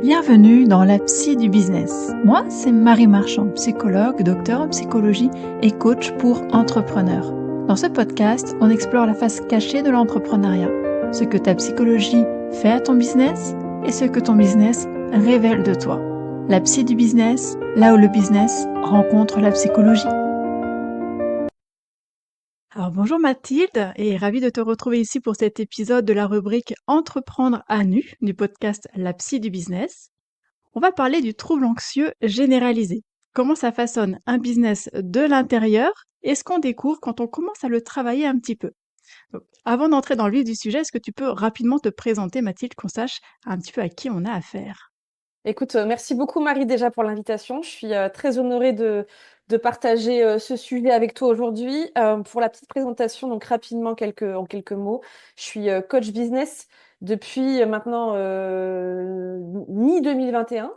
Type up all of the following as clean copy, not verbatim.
Bienvenue dans la psy du business. Moi, c'est Marie Marchand, psychologue, docteur en psychologie et coach pour entrepreneurs. Dans ce podcast, on explore la face cachée de l'entrepreneuriat, ce que ta psychologie fait à ton business et ce que ton business révèle de toi. La psy du business, là où le business rencontre la psychologie. Alors bonjour Mathilde et ravie de te retrouver ici pour cet épisode de la rubrique Entreprendre à nu du podcast La psy du business. On va parler du trouble anxieux généralisé. Comment ça façonne un business de l'intérieur et ce qu'on découvre quand on commence à le travailler un petit peu. Donc, avant d'entrer dans le vif du sujet, est-ce que tu peux rapidement te présenter, Mathilde, qu'on sache un petit peu à qui on a affaire? Écoute, merci beaucoup Marie déjà pour l'invitation. Je suis très honorée de partager ce sujet avec toi aujourd'hui. Pour la petite présentation, donc rapidement en quelques mots, je suis coach business depuis maintenant mi-2021.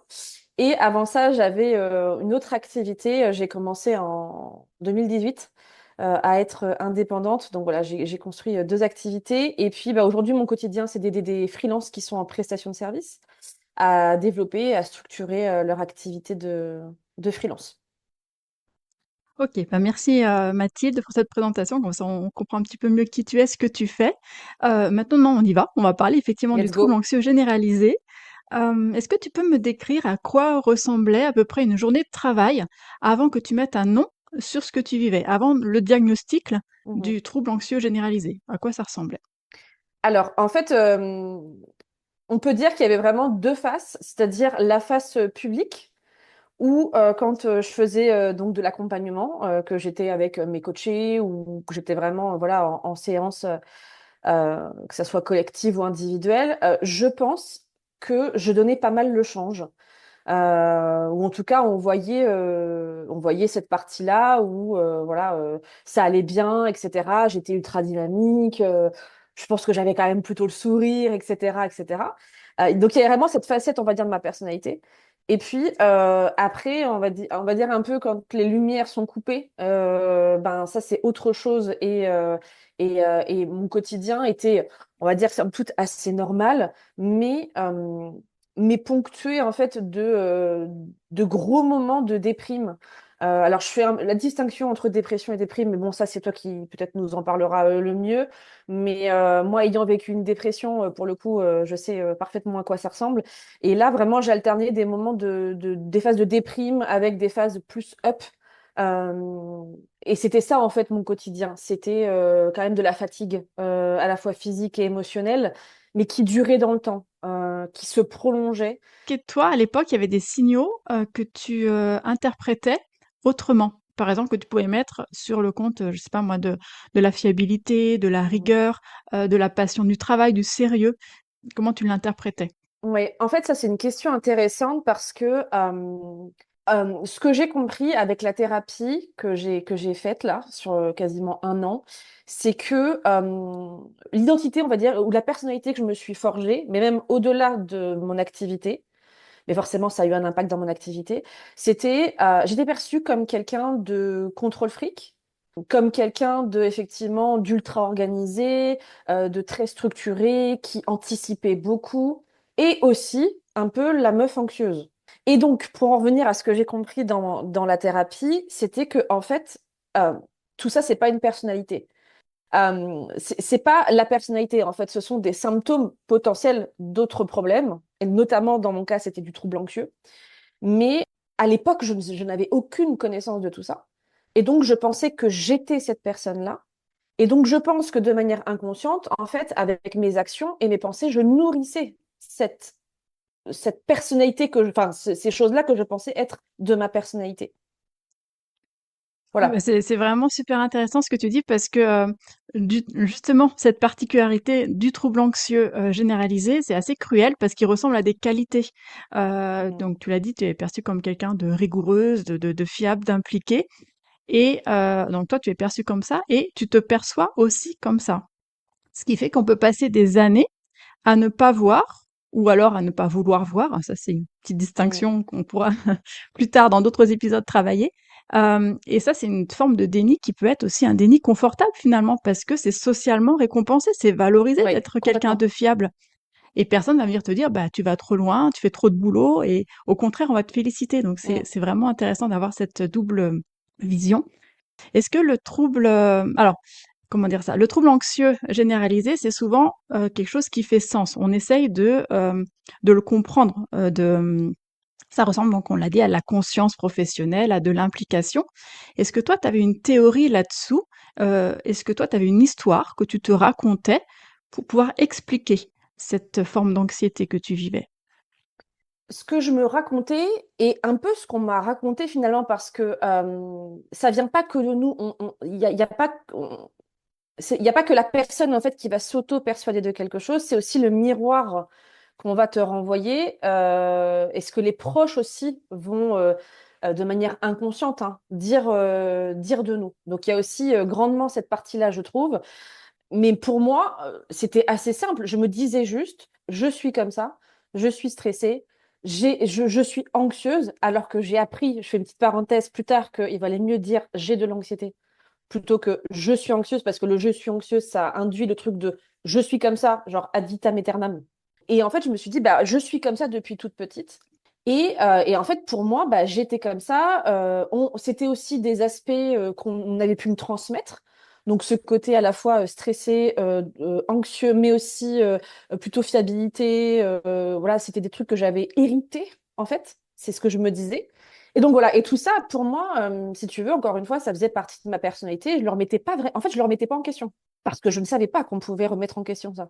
Et avant ça, j'avais une autre activité. J'ai commencé en 2018 à être indépendante. Donc voilà, j'ai construit deux activités. Et puis aujourd'hui, mon quotidien, c'est d'aider des freelances qui sont en prestation de service à développer, à structurer leur activité de freelance. Ok, bah merci Mathilde pour cette présentation, comme ça on comprend un petit peu mieux qui tu es, ce que tu fais. Maintenant, non, on y va. On va parler effectivement du Let's trouble go. anxieux généralisé. Est-ce que tu peux me décrire à quoi ressemblait à peu près une journée de travail avant que tu mettes un nom sur ce que tu vivais, avant le diagnostic là, Mhm. du trouble anxieux généralisé? À quoi ça ressemblait? Alors, en fait, on peut dire qu'il y avait vraiment deux faces, c'est-à-dire la face publique, où quand je faisais donc de l'accompagnement, que j'étais avec mes coachés ou que j'étais vraiment voilà, en séance, que ça soit collective ou individuelle, je pense que je donnais pas mal le change. Ou en tout cas on voyait cette partie-là où voilà ça allait bien, etc. J'étais ultra dynamique, je pense que j'avais quand même plutôt le sourire, etc., etc. Donc il y a vraiment cette facette, on va dire, de ma personnalité. Et puis après, on va dire un peu quand les lumières sont coupées, ben ça c'est autre chose et mon quotidien était, on va dire, somme toute assez normal, mais ponctué en fait de gros moments de déprime. Alors, je fais la distinction entre dépression et déprime, mais bon, ça, c'est toi qui peut-être nous en parlera le mieux. Mais moi, ayant vécu une dépression, pour le coup, je sais parfaitement à quoi ça ressemble. Et là, vraiment, j'ai alterné des moments des phases de déprime avec des phases plus up. Euh, et c'était ça, en fait, mon quotidien. C'était quand même de la fatigue, à la fois physique et émotionnelle, mais qui durait dans le temps, qui se prolongeait. Et toi, à l'époque, il y avait des signaux que tu interprétais autrement. Par exemple, que tu pouvais mettre sur le compte, je sais pas moi, de la fiabilité, de la Mhm. rigueur, de la passion du travail, du sérieux. Comment tu l'interprétais? Oui, en fait, ça, c'est une question intéressante parce que ce que j'ai compris avec la thérapie que j'ai faite là, sur quasiment un an, c'est que l'identité, on va dire, ou la personnalité que je me suis forgée, mais même au-delà de mon activité, mais forcément, ça a eu un impact dans mon activité, j'étais perçue comme quelqu'un de contrôle fric, comme quelqu'un de effectivement d'ultra organisé, de très structuré, qui anticipait beaucoup, et aussi un peu la meuf anxieuse. Et donc, pour en revenir à ce que j'ai compris dans la thérapie, c'était que en fait, euh, tout ça, c'est pas une personnalité. C'est pas la personnalité, en fait, ce sont des symptômes potentiels d'autres problèmes, et notamment dans mon cas, c'était du trouble anxieux. Mais à l'époque, je n'avais aucune connaissance de tout ça. Et donc, je pensais que j'étais cette personne-là. Et donc, je pense que de manière inconsciente, en fait, avec mes actions et mes pensées, je nourrissais cette personnalité enfin, ces choses-là que je pensais être de ma personnalité. Ah bah, Voilà. c'est vraiment super intéressant ce que tu dis parce que justement cette particularité du trouble anxieux généralisé, c'est assez cruel parce qu'il ressemble à des qualités. Mhm. Donc tu l'as dit, tu es perçue comme quelqu'un de rigoureuse, de fiable, d'impliqué. Et donc toi, tu es perçue comme ça et tu te perçois aussi comme ça. Ce qui fait qu'on peut passer des années à ne pas voir ou alors à ne pas vouloir voir. Ça, c'est une petite Mhm. distinction qu'on pourra plus tard dans d'autres épisodes travailler. Et ça, c'est une forme de déni qui peut être aussi un déni confortable finalement parce que c'est socialement récompensé, c'est valorisé Oui, d'être quelqu'un complètement. de fiable. et personne va venir te dire, bah, tu vas trop loin, tu fais trop de boulot, et au contraire, on va te féliciter. Donc, Mm. c'est vraiment intéressant d'avoir cette double vision. Est-ce que le trouble, alors, comment dire ça? Le trouble anxieux généralisé, c'est souvent quelque chose qui fait sens. On essaye de le comprendre, ça ressemble donc, on l'a dit, à la conscience professionnelle, à de l'implication. Est-ce que toi, tu avais une théorie là-dessous? Est-ce que toi, tu avais une histoire que tu te racontais pour pouvoir expliquer cette forme d'anxiété que tu vivais? Ce que je me racontais et un peu ce qu'on m'a raconté finalement parce que ça vient pas que de nous. Il y a pas, il y a pas que la personne en fait qui va s'auto-persuader de quelque chose, c'est aussi le miroir qu'on va te renvoyer. Et ce que les proches aussi vont, de manière inconsciente, hein, dire de nous. Donc il y a aussi grandement cette partie-là, je trouve. Mais pour moi, c'était assez simple. Je me disais juste, je suis comme ça, je suis stressée, je suis anxieuse, alors que j'ai appris, je fais une petite parenthèse plus tard, qu'il valait mieux dire j'ai de l'anxiété plutôt que je suis anxieuse, parce que le je suis anxieuse, ça induit le truc de je suis comme ça, genre ad vitam aeternam. Et en fait, je me suis dit, bah, je suis comme ça depuis toute petite. Et en fait, pour moi, bah, j'étais comme ça. C'était aussi des aspects qu'on avait pu me transmettre. Donc, ce côté à la fois stressé, anxieux, mais aussi plutôt fiabilité. Voilà, c'était des trucs que j'avais hérités, en fait. C'est ce que je me disais. Et donc, voilà. Et tout ça, pour moi, si tu veux, encore une fois, ça faisait partie de ma personnalité. Je ne le remettais pas En fait, je ne le remettais pas en question. Parce que je ne savais pas qu'on pouvait remettre en question ça.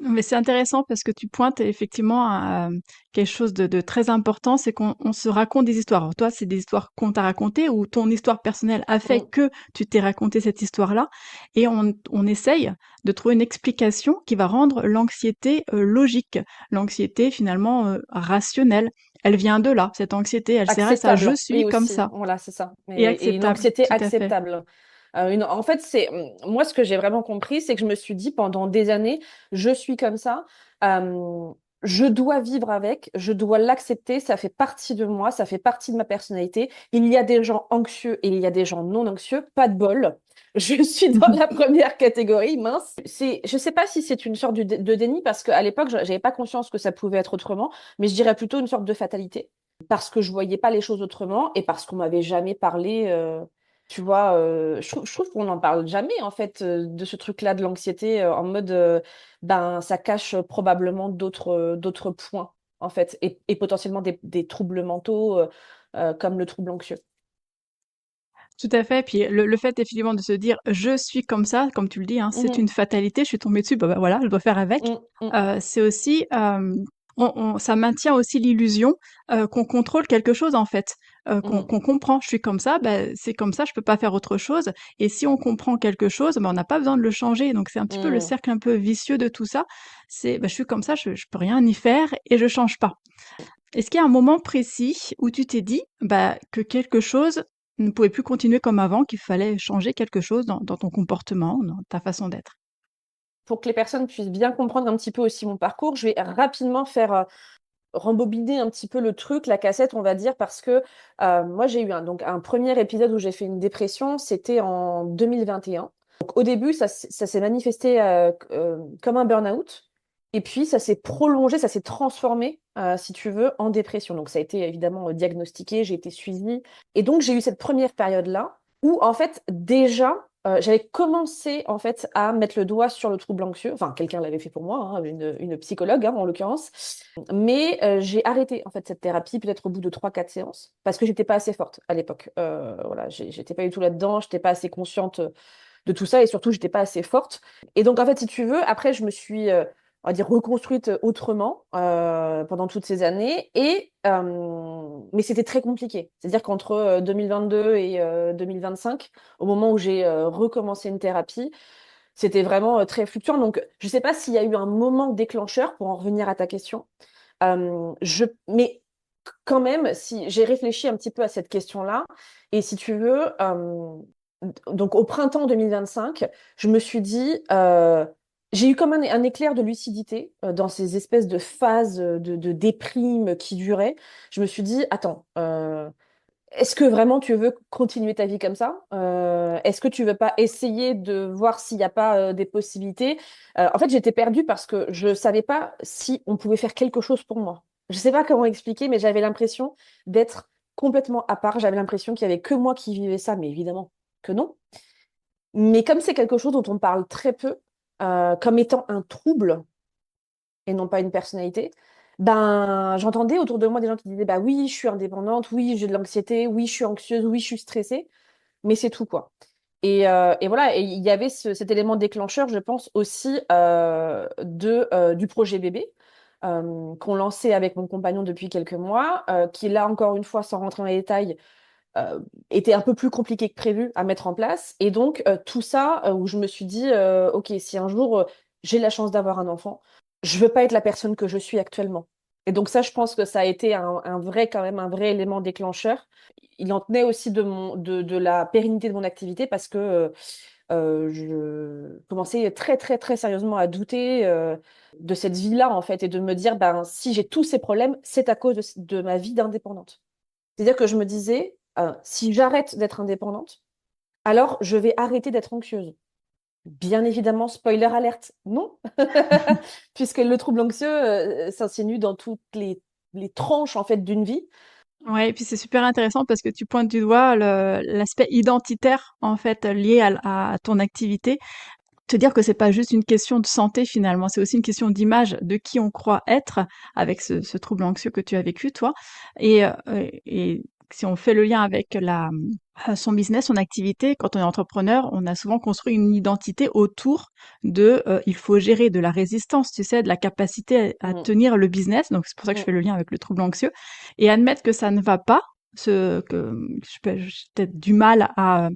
Mais c'est intéressant parce que tu pointes effectivement à quelque chose de très important, c'est qu'on se raconte des histoires. Alors toi, c'est des histoires qu'on t'a racontées ou ton histoire personnelle a fait Mm, que tu t'es raconté cette histoire-là, et on essaye de trouver une explication qui va rendre l'anxiété logique, l'anxiété finalement rationnelle. Elle vient de là, cette anxiété, elle sert à ça. Je acceptable, oui suis comme aussi. ça, Voilà, c'est ça. et Et une acceptable, anxiété tout à fait. acceptable. En fait, moi ce que j'ai vraiment compris, c'est que je me suis dit pendant des années, je suis comme ça. euh, je dois vivre avec, je dois l'accepter, ça fait partie de moi, ça fait partie de ma personnalité. Il y a des gens anxieux et il y a des gens non anxieux, pas de bol. Je suis dans la première catégorie, mince. Je sais pas si c'est une sorte de déni parce qu'à l'époque, j'avais pas conscience que ça pouvait être autrement, mais je dirais plutôt une sorte de fatalité parce que je voyais pas les choses autrement et parce qu'on m'avait jamais parlé. Tu vois, je trouve qu'on n'en parle jamais en fait de ce truc-là de l'anxiété en mode ben ça cache probablement d'autres points en fait et potentiellement des troubles mentaux comme le trouble anxieux. Tout à fait. Puis le fait effectivement de se dire je suis comme ça, comme tu le dis, hein, c'est Mhm. une fatalité. Je suis tombée dessus, bah voilà, je dois faire avec. Mm, mm, C'est aussi, ça maintient aussi l'illusion qu'on contrôle quelque chose en fait, mm, qu'on comprend. Je suis comme ça, bah, c'est comme ça, je peux pas faire autre chose. Et si on comprend quelque chose, bah, on n'a pas besoin de le changer. Donc c'est un petit peu le mm. cercle un peu vicieux de tout ça. C'est, bah, je suis comme ça, je peux rien y faire et je change pas. Est-ce qu'il y a un moment précis où tu t'es dit, bah, que quelque chose ne pouvait plus continuer comme avant, qu'il fallait changer quelque chose dans ton comportement, dans ta façon d'être? Pour que les personnes puissent bien comprendre un petit peu aussi mon parcours, je vais rapidement faire rembobiner un petit peu le truc, la cassette, on va dire, parce que moi, j'ai eu donc un premier épisode où j'ai fait une dépression, c'était en 2021. Donc, au début, ça s'est manifesté comme un burn-out. Et puis, ça s'est prolongé, ça s'est transformé, si tu veux, en dépression. Donc, ça a été évidemment diagnostiqué, j'ai été suivie. Et donc, j'ai eu cette première période-là où, en fait, déjà, j'avais commencé, en fait, à mettre le doigt sur le trouble anxieux. Enfin, quelqu'un l'avait fait pour moi, hein, une psychologue, hein, en l'occurrence. Mais j'ai arrêté en fait cette thérapie peut-être au bout de 3 4 séances parce que j'étais pas assez forte à l'époque. Voilà, j'étais pas du tout là-dedans, j'étais pas assez consciente de tout ça et surtout j'étais pas assez forte. Et donc en fait, si tu veux, après je me suis on va dire reconstruite autrement pendant toutes ces années et mais c'était très compliqué. C'est-à-dire qu'entre 2022 et 2025, au moment où j'ai recommencé une thérapie, c'était vraiment très fluctuant. Donc je sais pas s'il y a eu un moment déclencheur pour en revenir à ta question. Mais quand même, si j'ai réfléchi un petit peu à cette question-là, et si tu veux, donc au printemps 2025, je me suis dit, j'ai eu comme un éclair de lucidité dans ces espèces de phases de déprime qui duraient. Je me suis dit, attends, est-ce que vraiment tu veux continuer ta vie comme ça? Est-ce que tu veux pas essayer de voir s'il n'y a pas des possibilités? En fait, j'étais perdue parce que je savais pas si on pouvait faire quelque chose pour moi. Je sais pas comment expliquer, mais j'avais l'impression d'être complètement à part. J'avais l'impression qu'il y avait que moi qui vivais ça, mais évidemment que non. Mais comme c'est quelque chose dont on parle très peu, comme étant un trouble et non pas une personnalité, ben j'entendais autour de moi des gens qui disaient bah oui, je suis indépendante, oui, j'ai de l'anxiété, oui, je suis anxieuse, oui, je suis stressée, mais c'est tout quoi. Et voilà, et il y avait cet élément déclencheur, je pense aussi du projet bébé qu'on lançait avec mon compagnon depuis quelques mois, qui là encore une fois, sans rentrer dans les détails, euh, était un peu plus compliqué que prévu à mettre en place. Et donc, tout ça, où je me suis dit, OK, si un jour j'ai la chance d'avoir un enfant, je veux pas être la personne que je suis actuellement. Et donc ça, je pense que ça a été un vrai, quand même, un vrai élément déclencheur. Il en tenait aussi de la pérennité de mon activité parce que je commençais très, très, très sérieusement à douter de cette vie-là, en fait, et de me dire, ben, si j'ai tous ces problèmes, c'est à cause de ma vie d'indépendante. C'est-à-dire que je me disais, si j'arrête d'être indépendante, alors je vais arrêter d'être anxieuse. Bien évidemment, spoiler alerte, non, puisque le trouble anxieux s'insinue dans toutes les tranches en fait d'une vie. Ouais, et puis c'est super intéressant parce que tu pointes du doigt l'aspect identitaire en fait lié à ton activité. Te dire que c'est pas juste une question de santé finalement, c'est aussi une question d'image de qui on croit être avec ce trouble anxieux que tu as vécu toi. Et si on fait le lien avec son business, son activité, quand on est entrepreneur, on a souvent construit une identité autour de il faut gérer de la résistance, tu sais, de la capacité à Mm, tenir le business. Donc c'est pour ça que je mm, fais le lien avec le trouble anxieux et admettre que ça ne va pas. J'ai peut-être du mal à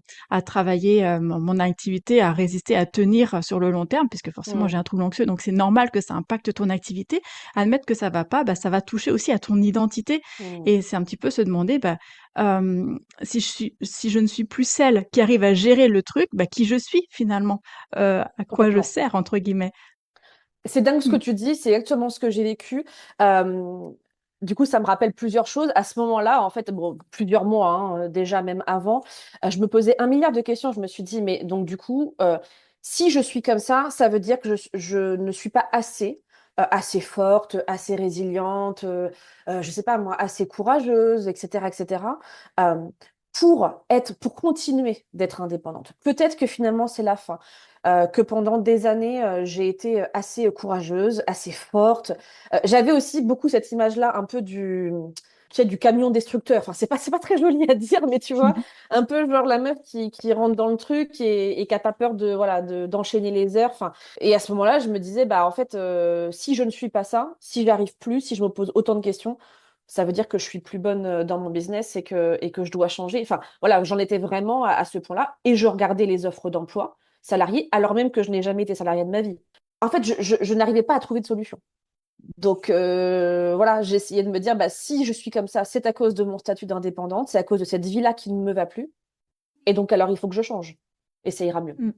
travailler mon activité, à résister, à tenir sur le long terme, puisque forcément mm, j'ai un trouble anxieux, donc c'est normal que ça impacte ton activité. Admettre que ça va pas, bah, ça va toucher aussi à ton identité. mm. Et c'est un petit peu se demander, bah, si je ne suis plus celle qui arrive à gérer le truc, bah, qui je suis finalement, à quoi je Complètement. sers entre guillemets. C'est dingue ce que Mm. tu dis, c'est exactement ce que j'ai vécu. Euh, du coup, ça me rappelle plusieurs choses. À ce moment-là, en fait, bon, plusieurs mois, hein, déjà même avant, je me posais un milliard de questions. Je me suis dit, mais donc du coup, si je suis comme ça veut dire que je ne suis pas assez forte, assez résiliente, je sais pas moi, assez courageuse, etc., etc., euh, pour continuer d'être indépendante. Peut-être que finalement, c'est la fin que pendant des années, j'ai été assez courageuse, assez forte. J'avais aussi beaucoup cette image-là, un peu tu sais, du camion destructeur. Enfin, c'est pas très joli à dire, mais tu vois, un peu genre la meuf qui rentre dans le truc et qui a pas peur voilà, d'enchaîner les heures. Enfin, et à ce moment-là, je me disais, bah, en fait, si je ne suis pas ça, si j'arrive plus, si je me pose autant de questions, ça veut dire que je suis plus bonne dans mon business et que je dois changer. Enfin, voilà, j'en étais vraiment à ce point-là. Et je regardais les offres d'emploi salarié, alors même que je n'ai jamais été salariée de ma vie. En fait, je n'arrivais pas à trouver de solution. Donc voilà, j'ai essayé de me dire, bah, si je suis comme ça, c'est à cause de mon statut d'indépendante, c'est à cause de cette vie-là qui ne me va plus. Et donc alors, il faut que je change. Et ça ira mieux. Mm.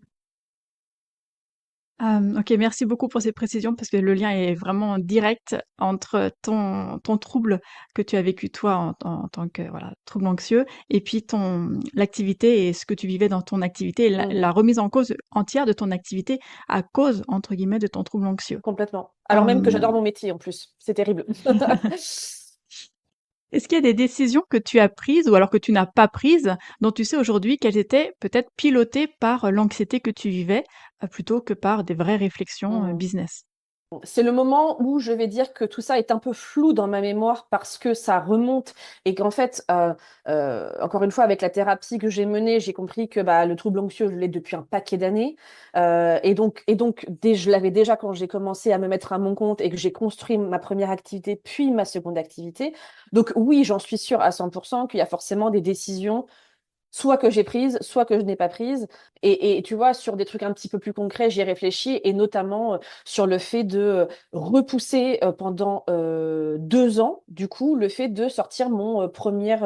OK, merci beaucoup pour ces précisions parce que le lien est vraiment direct entre ton trouble que tu as vécu toi en tant que voilà, trouble anxieux et puis l'activité et ce que tu vivais dans ton activité et la Mhm, remise en cause entière de ton activité à cause, entre guillemets, de ton trouble anxieux. complètement. Alors même que Hem, j'adore mon métier en plus. C'est terrible. Est-ce qu'il y a des décisions que tu as prises ou alors que tu n'as pas prises, dont tu sais aujourd'hui qu'elles étaient peut-être pilotées par l'anxiété que tu vivais, plutôt que par des vraies réflexions, Mhm. business? C'est le moment où je vais dire que tout ça est un peu flou dans ma mémoire parce que ça remonte et qu'en fait, encore une fois, avec la thérapie que j'ai menée, j'ai compris que bah, le trouble anxieux, je l'ai depuis un paquet d'années. Je l'avais déjà quand j'ai commencé à me mettre à mon compte et que j'ai construit ma première activité, puis ma seconde activité. Donc oui, j'en suis sûre à 100% qu'il y a forcément des décisions soit que j'ai prise, soit que je n'ai pas prise. Et tu vois, sur des trucs un petit peu plus concrets, j'y ai réfléchi, et notamment sur le fait de repousser pendant 2 ans, du coup, le fait de sortir mon premier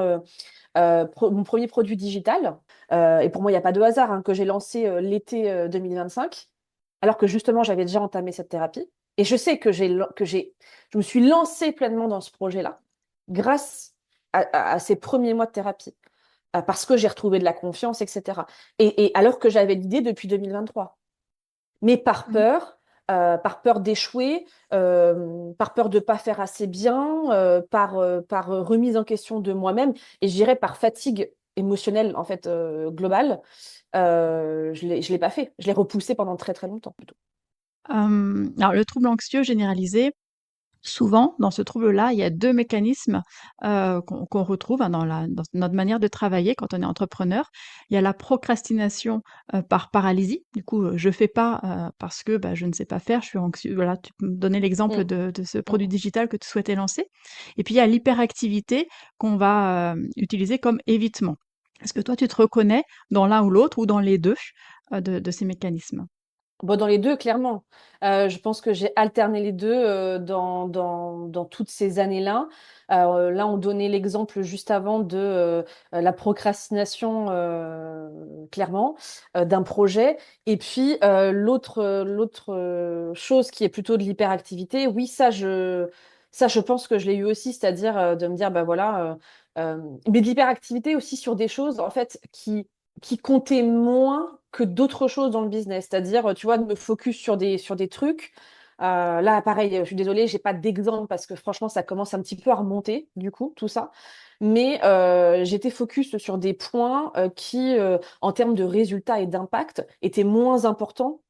produit digital. Et pour moi, il n'y a pas de hasard hein, que j'ai lancé l'été 2025, alors que justement, j'avais déjà entamé cette thérapie. Et je sais je me suis lancée pleinement dans ce projet-là grâce à ces premiers mois de thérapie. parce que j'ai retrouvé de la confiance, etc. Et alors que j'avais l'idée depuis 2023. Mais par peur d'échouer, par peur de pas faire assez bien, par remise en question de moi-même, et je dirais par fatigue émotionnelle en fait globale, je l'ai pas fait. Je l'ai repoussé pendant très très longtemps plutôt. Alors, le trouble anxieux généralisé, souvent, dans ce trouble-là, il y a 2 mécanismes, qu'on retrouve, hein, dans notre manière de travailler quand on est entrepreneur. Il y a la procrastination, par paralysie. Du coup, je fais pas, parce que, bah, je ne sais pas faire, je suis anxieux. Voilà, tu me donnais l'exemple Mm, de ce mm, produit mm. digital que tu souhaitais lancer. Et puis il y a l'hyperactivité qu'on va, utiliser comme évitement. Est-ce que toi, tu te reconnais dans l'un ou l'autre ou dans les 2 de ces mécanismes? Bon, dans les deux, clairement. Je pense que j'ai alterné les deux dans toutes ces années-là. Là, on donnait l'exemple juste avant de la procrastination, clairement, d'un projet. Et puis, l'autre chose qui est plutôt de l'hyperactivité, oui, ça, je pense que je l'ai eu aussi, c'est-à-dire de me dire, bah voilà, mais de l'hyperactivité aussi sur des choses, en fait, qui comptait moins que d'autres choses dans le business. C'est-à-dire, tu vois, de me focus sur des trucs. Là, pareil, je suis désolée, j'ai pas d'exemple parce que franchement, ça commence un petit peu à remonter, du coup, tout ça. Mais j'étais focus sur des points qui, en termes de résultats et d'impact, étaient moins importants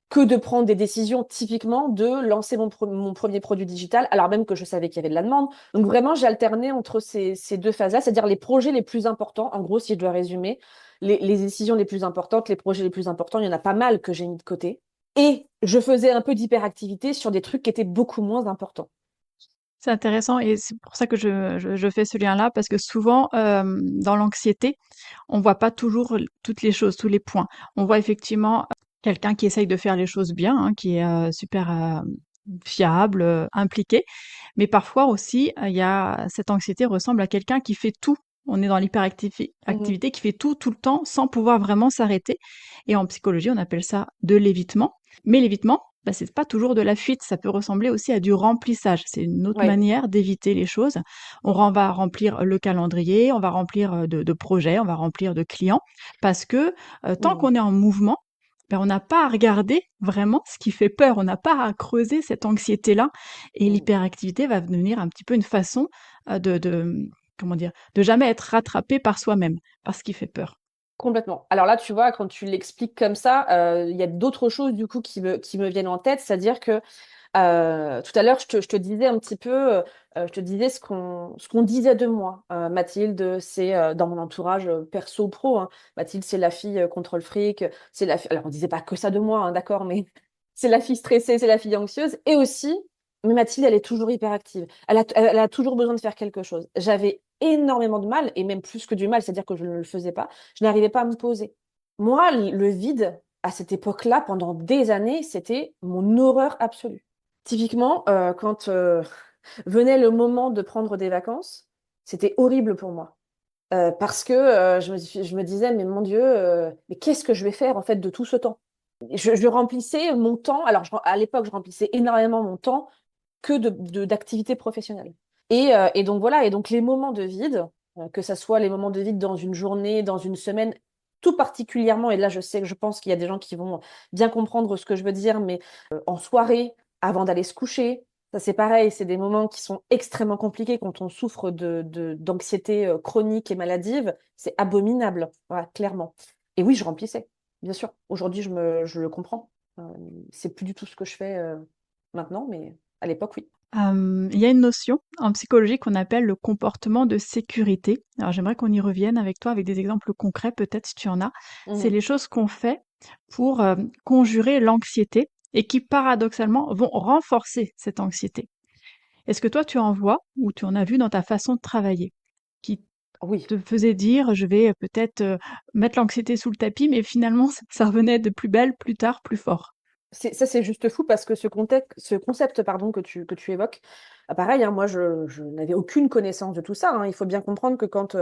que de prendre des décisions, typiquement de lancer mon premier produit digital, alors même que je savais qu'il y avait de la demande. Donc vraiment, j'ai alterné entre ces deux phases-là, c'est-à-dire les projets les plus importants, en gros, si je dois résumer, les décisions les plus importantes, les projets les plus importants, il y en a pas mal que j'ai mis de côté. Et je faisais un peu d'hyperactivité sur des trucs qui étaient beaucoup moins importants. C'est intéressant et c'est pour ça que je fais ce lien-là parce que souvent, dans l'anxiété, on voit pas toujours toutes les choses, tous les points. On voit effectivement quelqu'un qui essaye de faire les choses bien, hein, qui est super fiable, impliqué, mais parfois aussi, il y a cette anxiété ressemble à quelqu'un qui fait tout. On est dans l'hyperactivité, Mhm. activité qui fait tout, tout le temps, sans pouvoir vraiment s'arrêter. Et en psychologie, on appelle ça de l'évitement. Mais l'évitement, bah, c'est pas toujours de la fuite, ça peut ressembler aussi à du remplissage. C'est une autre Ouais. manière d'éviter les choses. Va remplir le calendrier, on va remplir de projets, on va remplir de clients, parce que tant Mhm. qu'on est en mouvement, ben, on n'a pas à regarder vraiment ce qui fait peur, on n'a pas à creuser cette anxiété-là, et Mhm. l'hyperactivité va devenir un petit peu une façon comment dire, de jamais être rattrapé par soi-même, par ce qui fait peur. Complètement. Alors là, tu vois, quand tu l'expliques comme ça, il y a d'autres choses du coup qui me viennent en tête, c'est-à-dire que tout à l'heure, je te disais un petit peu, je te disais ce qu'on disait de moi. Mathilde, c'est dans mon entourage perso-pro, hein. Mathilde, c'est la fille contrôle fric, c'est la alors on disait pas que ça de moi, hein, d'accord, mais c'est la fille stressée, c'est la fille anxieuse, et aussi, mais Mathilde, elle est toujours hyperactive. Elle a toujours besoin de faire quelque chose. J'avais énormément de mal, et même plus que du mal, c'est-à-dire que je ne le faisais pas. Je n'arrivais pas à me poser. Moi, le vide, à cette époque-là, pendant des années, c'était mon horreur absolue. Typiquement, quand venait le moment de prendre des vacances, c'était horrible pour moi. Parce que je me disais, mais mon Dieu, mais qu'est-ce que je vais faire en fait de tout ce temps? Je remplissais mon temps, alors à l'époque, je remplissais énormément mon temps que d'activités professionnelles. Et donc voilà, et donc les moments de vide, que ça soit les moments de vide dans une journée, dans une semaine, tout particulièrement, et là je sais que je pense qu'il y a des gens qui vont bien comprendre ce que je veux dire, mais en soirée, avant d'aller se coucher, ça c'est pareil, c'est des moments qui sont extrêmement compliqués quand on souffre d'anxiété chronique et maladive, c'est abominable, voilà, clairement. Et oui, je remplissais, bien sûr. Aujourd'hui, je le comprends. Euh, c'est plus du tout ce que je fais maintenant, mais à l'époque, oui. Il y a une notion en psychologie qu'on appelle le comportement de sécurité. Alors j'aimerais qu'on y revienne avec toi avec des exemples concrets, peut-être si tu en as. C'est Mhm. les choses qu'on fait pour conjurer l'anxiété et qui paradoxalement vont renforcer cette anxiété. Est-ce que toi tu en vois ou tu en as vu dans ta façon de travailler qui Oui, te faisait dire je vais peut-être mettre l'anxiété sous le tapis, mais finalement ça revenait de plus belle, plus tard, plus fort. ça c'est juste fou parce que ce concept pardon, que tu évoques, pareil, hein, moi je n'avais aucune connaissance de tout ça, hein. Il faut bien comprendre que quand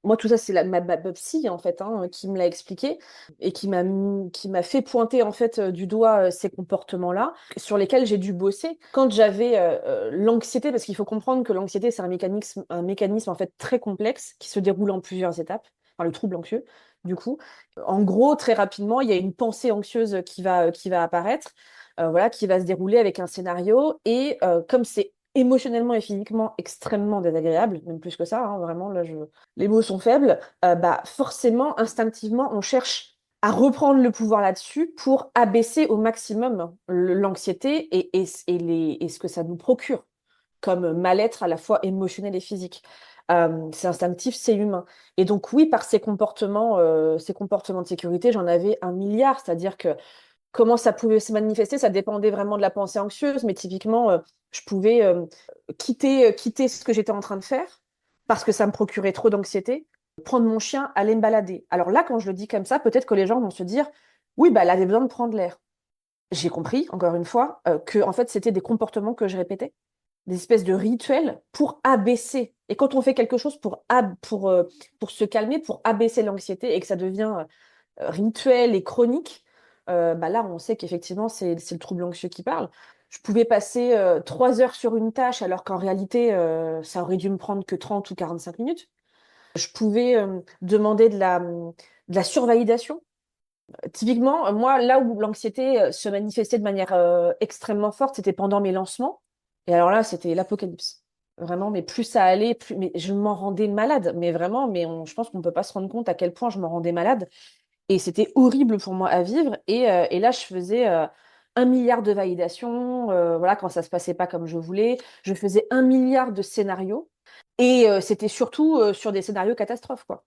Moi, tout ça, c'est ma psy, en fait, hein, qui me l'a expliqué et qui m'a fait pointer, en fait, du doigt ces comportements-là sur lesquels j'ai dû bosser. Quand j'avais l'anxiété, parce qu'il faut comprendre que l'anxiété, c'est un mécanisme, en fait, très complexe qui se déroule en plusieurs étapes. Enfin, le trouble anxieux, du coup. En gros, très rapidement, il y a une pensée anxieuse qui va apparaître, voilà, qui va se dérouler avec un scénario. Et comme c'est émotionnellement et physiquement extrêmement désagréable, même plus que ça, hein, vraiment, là, les mots sont faibles, bah forcément, instinctivement, on cherche à reprendre le pouvoir là-dessus pour abaisser au maximum l'anxiété et ce que ça nous procure comme mal-être à la fois émotionnel et physique. C'est instinctif, c'est humain. Et donc oui, par ces comportements de sécurité, j'en avais un milliard, c'est-à-dire que comment ça pouvait se manifester, ça dépendait vraiment de la pensée anxieuse, mais typiquement, je pouvais quitter ce que j'étais en train de faire parce que ça me procurait trop d'anxiété, prendre mon chien, aller me balader. Alors là, quand je le dis comme ça, peut-être que les gens vont se dire, oui, bah, elle avait besoin de prendre l'air. J'ai compris, encore une fois, que en fait, c'était des comportements que je répétais, des espèces de rituels pour abaisser. Et quand on fait quelque chose pour se calmer, pour abaisser l'anxiété et que ça devient rituel et chronique, bah là, on sait qu'effectivement, c'est le trouble anxieux qui parle. Je pouvais passer 3 heures sur une tâche alors qu'en réalité, ça aurait dû me prendre que 30 ou 45 minutes. Je pouvais demander de la survalidation. Typiquement, moi, là où l'anxiété se manifestait de manière extrêmement forte, c'était pendant mes lancements. Et alors là, c'était l'apocalypse. Vraiment, mais plus ça allait, plus mais je m'en rendais malade. Mais vraiment, je pense qu'on peut pas se rendre compte à quel point je m'en rendais malade. Et c'était horrible pour moi à vivre. Et là, je faisais 1 milliard de validations. Voilà, quand ça se passait pas comme je voulais. Je faisais 1 milliard de scénarios. Et c'était surtout sur des scénarios catastrophes, quoi.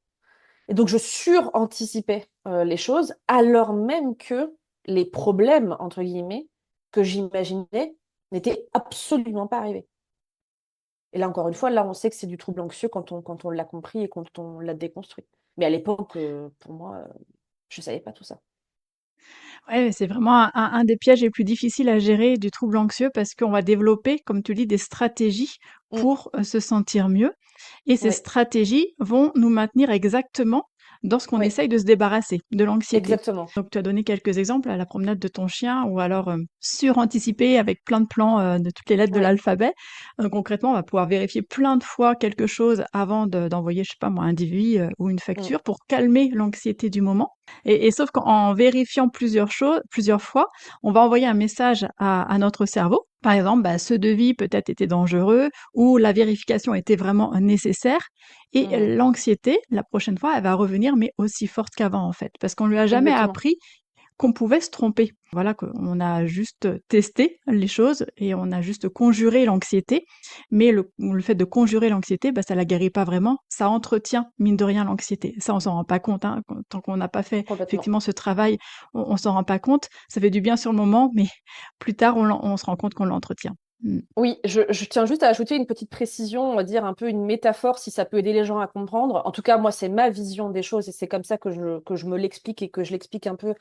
Et donc, je suranticipais les choses, alors même que les problèmes, entre guillemets, que j'imaginais n'étaient absolument pas arrivés. Et là, encore une fois, là, on sait que c'est du trouble anxieux quand on l'a compris et quand on l'a déconstruit. Mais à l'époque, pour moi, je savais pas tout ça. Ouais, c'est vraiment un des pièges les plus difficiles à gérer du trouble anxieux parce qu'on va développer, comme tu dis, des stratégies Mm. pour se sentir mieux. Et ces Oui, stratégies vont nous maintenir exactement dans ce qu'on oui, essaye de se débarrasser, de l'anxiété. exactement. Donc, tu as donné quelques exemples à la promenade de ton chien ou alors suranticiper avec plein de plans de toutes les lettres de Oui, l'alphabet. Concrètement, on va pouvoir vérifier plein de fois quelque chose avant d'envoyer, je sais pas moi, un devis ou une mm, facture pour calmer l'anxiété du moment. Et sauf qu'en vérifiant plusieurs choses, plusieurs fois, on va envoyer un message à notre cerveau. Par exemple, bah, ce devis peut-être était dangereux ou la vérification était vraiment nécessaire. Et mm, l'anxiété, la prochaine fois, elle va revenir, mais aussi forte qu'avant, en fait. Parce qu'on lui a jamais exactement. appris qu'on pouvait se tromper. Voilà, qu'on a juste testé les choses et on a juste conjuré l'anxiété. Mais le fait de conjurer l'anxiété, bah, ça la guérit pas vraiment. Ça entretient, mine de rien, l'anxiété. Ça, on s'en rend pas compte, hein. Tant qu'on n'a pas fait Complètement. effectivement ce travail, on s'en rend pas compte. Ça fait du bien sur le moment, mais plus tard, on se rend compte qu'on l'entretient. Mm. Oui, je tiens juste à ajouter une petite précision, on va dire un peu une métaphore, si ça peut aider les gens à comprendre. En tout cas, moi, c'est ma vision des choses et c'est comme ça que je me l'explique et que je l'explique un peu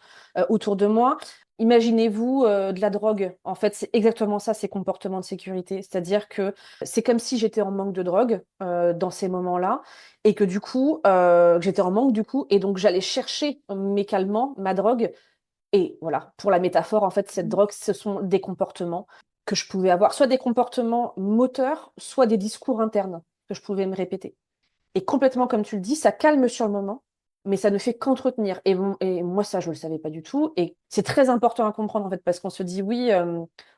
autour de moi. Imaginez-vous de la drogue. En fait, c'est exactement ça, ces comportements de sécurité. C'est-à-dire que c'est comme si j'étais en manque de drogue dans ces moments-là et que du coup, j'étais en manque du coup, et donc j'allais chercher mes calmants, ma drogue. Et voilà, pour la métaphore, en fait, cette drogue, ce sont des comportements que je pouvais avoir, soit des comportements moteurs, soit des discours internes que je pouvais me répéter. Et complètement, comme tu le dis, ça calme sur le moment, mais ça ne fait qu'entretenir. Et moi, ça, je ne le savais pas du tout. Et c'est très important à comprendre, en fait, parce qu'on se dit, oui,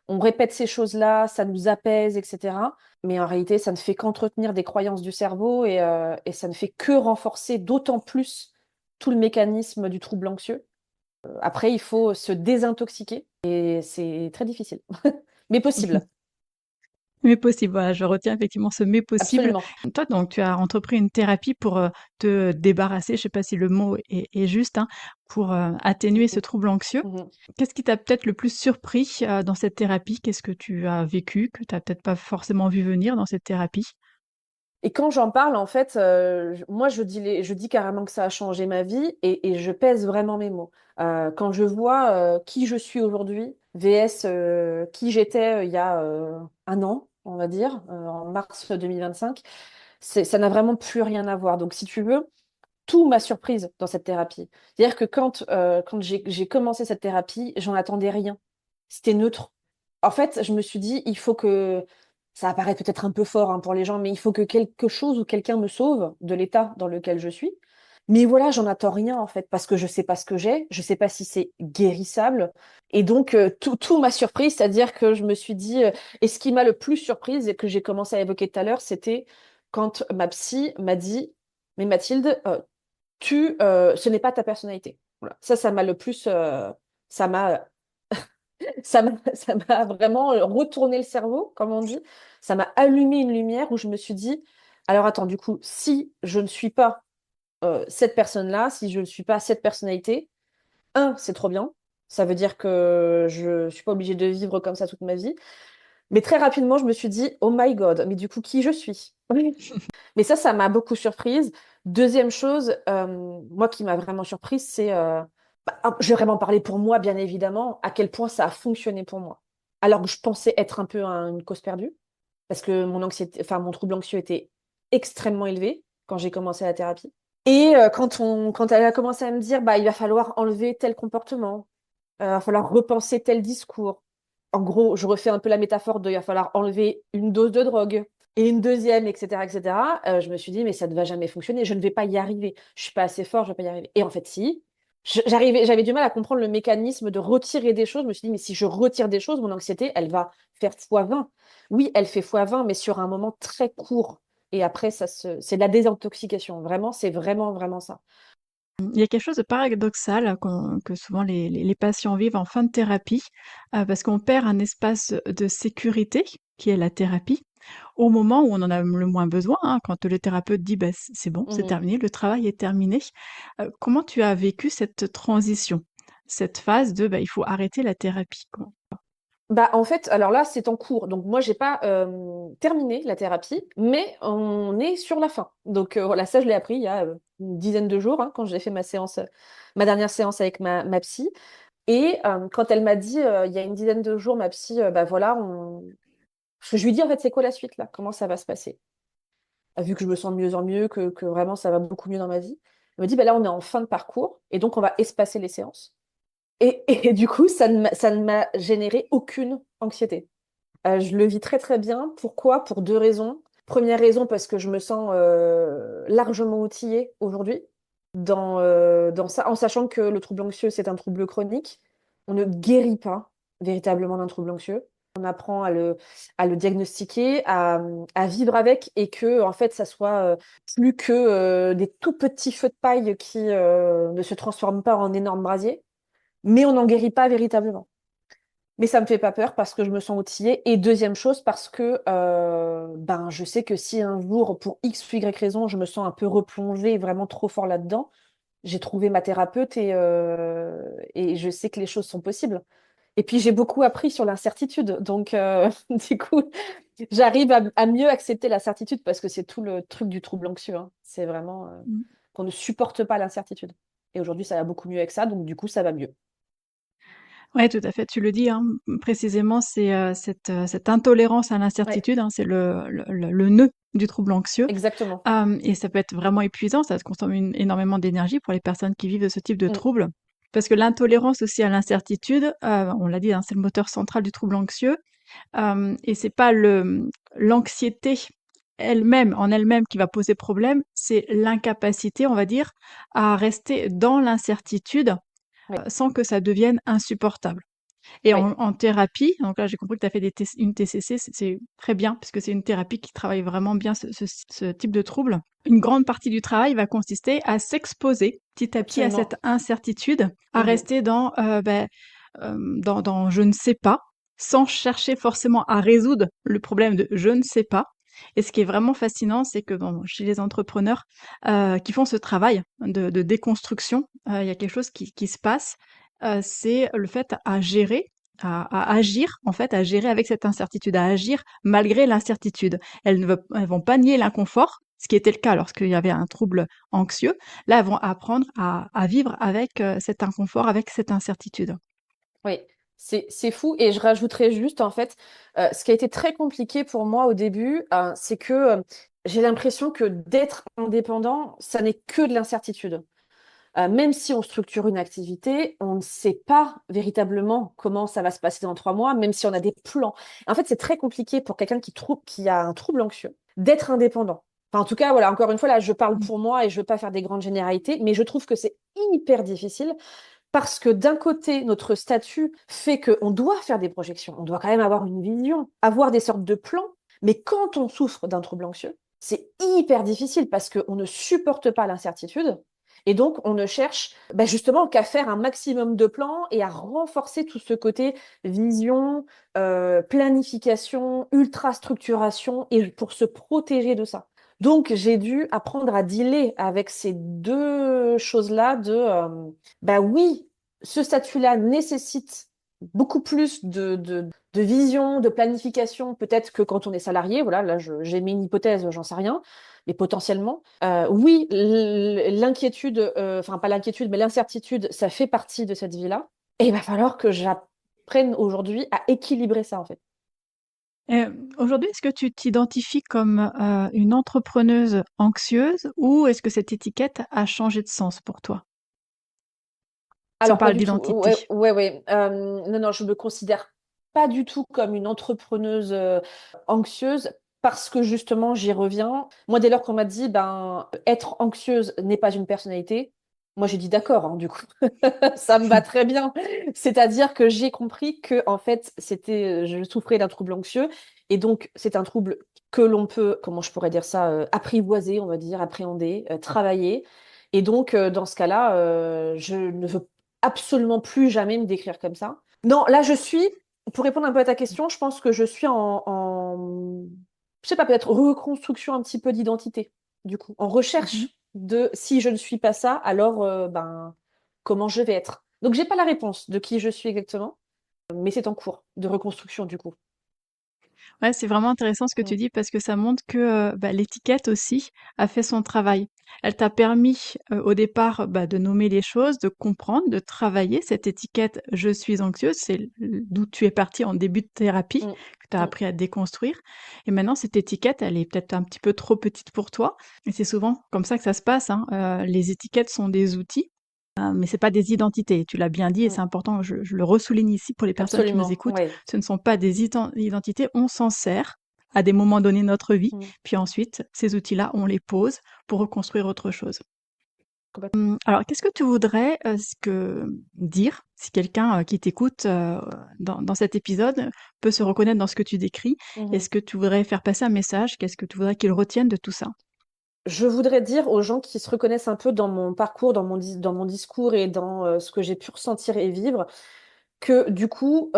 on répète ces choses-là, ça nous apaise, etc. Mais en réalité, ça ne fait qu'entretenir des croyances du cerveau et ça ne fait que renforcer d'autant plus tout le mécanisme du trouble anxieux. Après, il faut se désintoxiquer et c'est très difficile, mais possible, Mais possible, voilà, je retiens effectivement ce mais possible. absolument. Toi, donc, tu as entrepris une thérapie pour te débarrasser, je sais pas si le mot est juste, hein, pour atténuer ce Mhm, trouble anxieux. mhm. Qu'est-ce qui t'a peut-être le plus surpris dans cette thérapie? Qu'est-ce que tu as vécu, que tu n'as peut-être pas forcément vu venir dans cette thérapie? Et quand j'en parle, en fait, moi, je dis carrément que ça a changé ma vie et je pèse vraiment mes mots. Quand je vois qui je suis aujourd'hui, VS qui j'étais il y a 1 an, on va dire, en mars 2025, Ça n'a vraiment plus rien à voir. Donc, si tu veux, tout m'a surprise dans cette thérapie. C'est-à-dire que quand j'ai commencé cette thérapie, j'en attendais rien. C'était neutre. En fait, je me suis dit, il faut que, ça apparaît peut-être un peu fort hein, pour les gens, mais il faut que quelque chose ou quelqu'un me sauve de l'état dans lequel je suis. Mais voilà, j'en attends rien en fait, parce que je sais pas ce que j'ai, je sais pas si c'est guérissable. Et donc, tout m'a surprise, c'est-à-dire que je me suis dit, et ce qui m'a le plus surprise et que j'ai commencé à évoquer tout à l'heure, c'était quand ma psy m'a dit, mais Mathilde, ce n'est pas ta personnalité. Voilà. Ça m'a le plus, ça m'a, ça m'a vraiment retourné le cerveau, comme on dit. Ça m'a allumé une lumière où je me suis dit, alors attends, du coup, si je ne suis pas cette personne-là, si je ne suis pas cette personnalité, c'est trop bien. Ça veut dire que je suis pas obligée de vivre comme ça toute ma vie. Mais très rapidement, je me suis dit, oh my God, mais du coup, qui je suis? Mais ça m'a beaucoup surprise. Deuxième chose, moi qui m'a vraiment surprise, c'est, je vais vraiment parler pour moi, bien évidemment, à quel point ça a fonctionné pour moi. Alors que je pensais être un peu une cause perdue, parce que mon anxiété, enfin mon trouble anxieux était extrêmement élevé quand j'ai commencé la thérapie. Et quand elle a commencé à me dire, bah, il va falloir enlever tel comportement, il va falloir repenser tel discours. En gros, je refais un peu la métaphore de il va falloir enlever une dose de drogue et une deuxième, etc., etc. Je me suis dit, mais ça ne va jamais fonctionner, je ne vais pas y arriver. Je suis pas assez fort, je vais pas y arriver. Et en fait, si. J'avais du mal à comprendre le mécanisme de retirer des choses. Je me suis dit, mais si je retire des choses, mon anxiété, elle va faire fois 20. Oui, elle fait fois 20, mais sur un moment très court. Et après, c'est de la désintoxication. Vraiment, c'est vraiment, vraiment ça. Il y a quelque chose de paradoxal que souvent les patients vivent en fin de thérapie, parce qu'on perd un espace de sécurité, qui est la thérapie, au moment où on en a le moins besoin, hein, quand le thérapeute dit: «Bah, c'est bon, c'est Mhm. terminé, le travail est terminé». Comment tu as vécu cette transition? Cette phase de, bah, il faut arrêter la thérapie, quoi? Bah, en fait, alors là, c'est en cours. Donc, moi, j'ai pas terminé la thérapie, mais on est sur la fin. Donc, voilà, ça, je l'ai appris il y a une dizaine de jours, hein, quand j'ai fait ma dernière séance avec ma psy. Et quand elle m'a dit, il y a une dizaine de jours, ma psy, bah voilà, je lui dis, en fait, c'est quoi la suite, là? Comment ça va se passer? Vu que je me sens de mieux en mieux, que vraiment, ça va beaucoup mieux dans ma vie. Elle me dit, bah là, on est en fin de parcours, et donc, on va espacer les séances. Et du coup, ça ne m'a généré aucune anxiété. Je le vis très très bien. Pourquoi? Pour deux raisons. Première raison, parce que je me sens largement outillée aujourd'hui dans ça, en sachant que le trouble anxieux, c'est un trouble chronique. On ne guérit pas véritablement d'un trouble anxieux. On apprend à le diagnostiquer, à vivre avec et que, en fait, ça soit plus que des tout petits feux de paille qui ne se transforment pas en énormes brasiers, mais on n'en guérit pas véritablement. Mais ça me fait pas peur parce que je me sens outillée. Et deuxième chose, parce que ben, je sais que si un jour, pour X ou Y raison, je me sens un peu replongée vraiment trop fort là-dedans, j'ai trouvé ma thérapeute et je sais que les choses sont possibles. Et puis j'ai beaucoup appris sur l'incertitude. Donc du coup, j'arrive à mieux accepter la certitude parce que c'est tout le truc du trouble anxieux, hein. C'est vraiment Mmh. qu'on ne supporte pas l'incertitude. Et aujourd'hui, ça va beaucoup mieux avec ça, donc du coup, ça va mieux. Ouais, tout à fait, tu le dis, hein, précisément, c'est, cette intolérance à Ouais, l'incertitude, hein, c'est le nœud du trouble anxieux. exactement. Et ça peut être vraiment épuisant, ça te consomme énormément d'énergie pour les personnes qui vivent de ce type de Mm, trouble. Parce que l'intolérance aussi à l'incertitude, on l'a dit, hein, c'est le moteur central du trouble anxieux. Et c'est pas l'anxiété en elle-même qui va poser problème, c'est l'incapacité, on va dire, à rester dans l'incertitude oui, sans que ça devienne insupportable. Et oui. en thérapie, donc là j'ai compris que tu as fait une TCC, c'est très bien, puisque c'est une thérapie qui travaille vraiment bien ce type de trouble. Une grande partie du travail va consister à s'exposer petit à petit à Absolument. cette incertitude, à Mhm. rester dans je ne sais pas, sans chercher forcément à résoudre le problème de je ne sais pas. Et ce qui est vraiment fascinant, c'est que bon, chez les entrepreneurs qui font ce travail de déconstruction, il y a quelque chose qui se passe, c'est le fait à gérer, à agir, en fait, à gérer avec cette incertitude, à agir malgré l'incertitude. Elles vont pas nier l'inconfort, ce qui était le cas lorsqu'il y avait un trouble anxieux. Là, elles vont apprendre à vivre avec cet inconfort, avec cette incertitude. Oui, c'est fou. Et je rajouterais juste, en fait, ce qui a été très compliqué pour moi au début, c'est que j'ai l'impression que d'être indépendant, ça n'est que de l'incertitude. Même si on structure une activité, on ne sait pas véritablement comment ça va se passer dans 3 mois, même si on a des plans. En fait, c'est très compliqué pour quelqu'un qui a un trouble anxieux d'être indépendant. Enfin, en tout cas, voilà, encore une fois, là, je parle Mmh. pour moi et je ne veux pas faire des grandes généralités, mais je trouve que c'est hyper difficile parce que d'un côté, notre statut fait qu'on doit faire des projections, on doit quand même avoir une vision, avoir des sortes de plans, mais quand on souffre d'un trouble anxieux, c'est hyper difficile parce qu'on ne supporte pas l'incertitude. Et donc, on ne cherche justement qu'à faire un maximum de plans et à renforcer tout ce côté vision, planification, ultra structuration, et pour se protéger de ça. Donc, j'ai dû apprendre à dealer avec ces deux choses-là bah oui, ce statut-là nécessite beaucoup plus de vision, de planification, peut-être que quand on est salarié. Voilà, là, j'ai mis une hypothèse, j'en sais rien, mais potentiellement. Oui, l'inquiétude, enfin pas l'inquiétude, mais l'incertitude, ça fait partie de cette vie-là. Et il va falloir que j'apprenne aujourd'hui à équilibrer ça, en fait. Aujourd'hui, est-ce que tu t'identifies comme, une entrepreneuse anxieuse ou est-ce que cette étiquette a changé de sens pour toi? Si on Alors, pas parle du tout. d'identité. Ouais, ouais, ouais. Non, non, je me considère pas du tout comme une entrepreneuse anxieuse parce que justement, j'y reviens. Moi, dès lors qu'on m'a dit, ben, être anxieuse n'est pas une personnalité, moi, j'ai dit d'accord, hein, du coup. Ça me va très bien. C'est-à-dire que j'ai compris que, en fait, je souffrais d'un trouble anxieux et donc, c'est un trouble que l'on peut, comment je pourrais dire ça, apprivoiser, on va dire, appréhender, travailler. Et donc, dans ce cas-là, je ne veux absolument plus jamais me décrire comme ça. Non, là, pour répondre un peu à ta question, je pense que je suis je sais pas, peut-être reconstruction un petit peu d'identité, du coup, en Mmh. recherche de si je ne suis pas ça, alors, comment je vais être. Donc, j'ai pas la réponse de qui je suis exactement, mais c'est en cours de reconstruction, du coup. Ouais, c'est vraiment intéressant ce que Mm, tu dis parce que ça montre que, l'étiquette aussi a fait son travail. Elle t'a permis, au départ, de nommer les choses, de comprendre, de travailler cette étiquette «Je suis anxieuse», c'est d'où tu es parti en début de thérapie, mm, que tu as mm. appris à déconstruire et maintenant cette étiquette, elle est peut-être un petit peu trop petite pour toi et c'est souvent comme ça que ça se passe, hein, les étiquettes sont des outils. Mais c'est pas des identités, tu l'as bien dit et Mm. c'est important, je le ressouligne ici pour les personnes qui nous Absolument, écoutent, oui. ce ne sont pas des identités, on s'en sert à des moments donnés de notre vie, puis ensuite, ces outils-là, on les pose pour reconstruire autre chose. Alors, qu'est-ce que tu voudrais dire si quelqu'un qui t'écoute dans cet épisode peut se reconnaître dans ce que tu décris? Mhm. Est-ce que tu voudrais faire passer un message? Qu'est-ce que tu voudrais qu'ils retiennent de tout ça? Je voudrais dire aux gens qui se reconnaissent un peu dans mon parcours, dans mon discours et dans ce que j'ai pu ressentir et vivre, que du coup,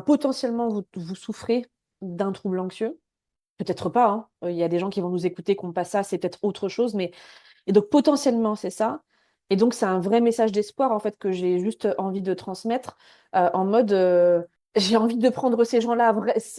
potentiellement, vous souffrez d'un trouble anxieux. Peut-être pas, hein. Il y a des gens qui vont nous écouter qui n'ont pas ça, c'est peut-être autre chose, mais et donc potentiellement c'est ça. Et donc c'est un vrai message d'espoir en fait que j'ai juste envie de transmettre en mode j'ai envie de prendre ces gens-là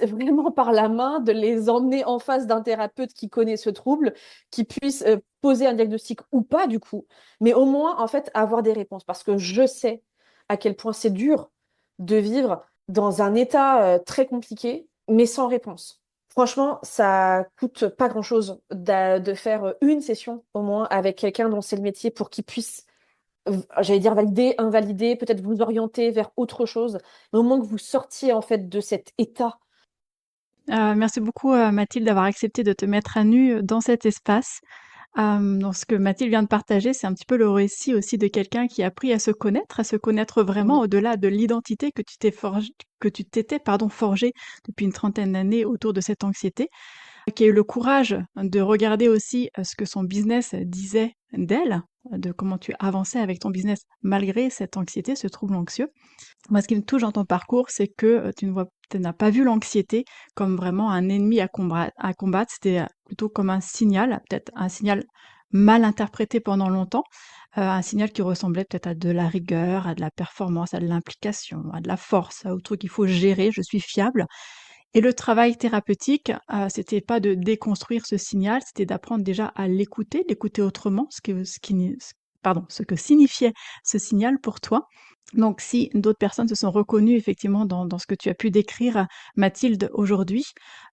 vraiment par la main, de les emmener en face d'un thérapeute qui connaît ce trouble, qui puisse poser un diagnostic ou pas du coup, mais au moins en fait avoir des réponses parce que je sais à quel point c'est dur de vivre dans un état très compliqué mais sans réponse. Franchement, ça coûte pas grand-chose de faire une session au moins avec quelqu'un dont c'est le métier pour qu'il puisse, j'allais dire valider, invalider, peut-être vous orienter vers autre chose, mais au moins que vous sortiez en fait de cet état. Merci beaucoup, Mathilde, d'avoir accepté de te mettre à nu dans cet espace. Donc ce que Mathilde vient de partager, c'est un petit peu le récit aussi de quelqu'un qui a appris à se connaître vraiment Mhm. au-delà de l'identité que tu t'étais, pardon, forgée depuis une trentaine d'années autour de cette anxiété, qui a eu le courage de regarder aussi ce que son business disait d'elle, de comment tu avançais avec ton business malgré cette anxiété, ce trouble anxieux. Moi, ce qui me touche dans ton parcours, c'est que tu n'as pas vu l'anxiété comme vraiment un ennemi à combattre. C'était plutôt comme un signal, peut-être un signal mal interprété pendant longtemps, un signal qui ressemblait peut-être à de la rigueur, à de la performance, à de l'implication, à de la force, au truc qu'il faut gérer, je suis fiable. Et le travail thérapeutique, c'était pas de déconstruire ce signal, c'était d'apprendre déjà à l'écouter, l'écouter autrement, ce que signifiait ce signal pour toi Donc, si d'autres personnes se sont reconnues effectivement dans ce que tu as pu décrire, Mathilde, aujourd'hui,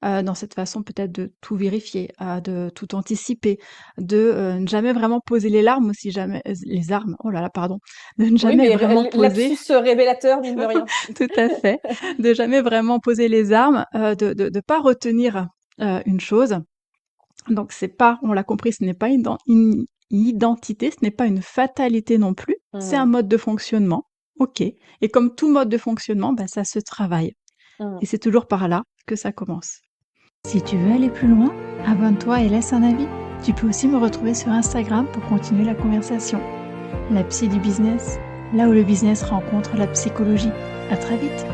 dans cette façon peut-être de tout vérifier, de tout anticiper, de ne jamais vraiment poser les larmes aussi, jamais, les armes, oh là là, pardon, de ne Oui, jamais mais vraiment poser, lapsus révélateur, mine de rien. tout à fait, de jamais vraiment poser les armes, de pas retenir une chose. Donc, c'est pas, on l'a compris, ce n'est pas une identité, ce n'est pas une fatalité non plus, c'est un Mhm. mode de fonctionnement. Ok. Et comme tout mode de fonctionnement, ben, ça se travaille. Mhm. Et c'est toujours par là que ça commence. Si tu veux aller plus loin, abonne-toi et laisse un avis. Tu peux aussi me retrouver sur Instagram pour continuer la conversation. La psy du business, là où le business rencontre la psychologie. À très vite.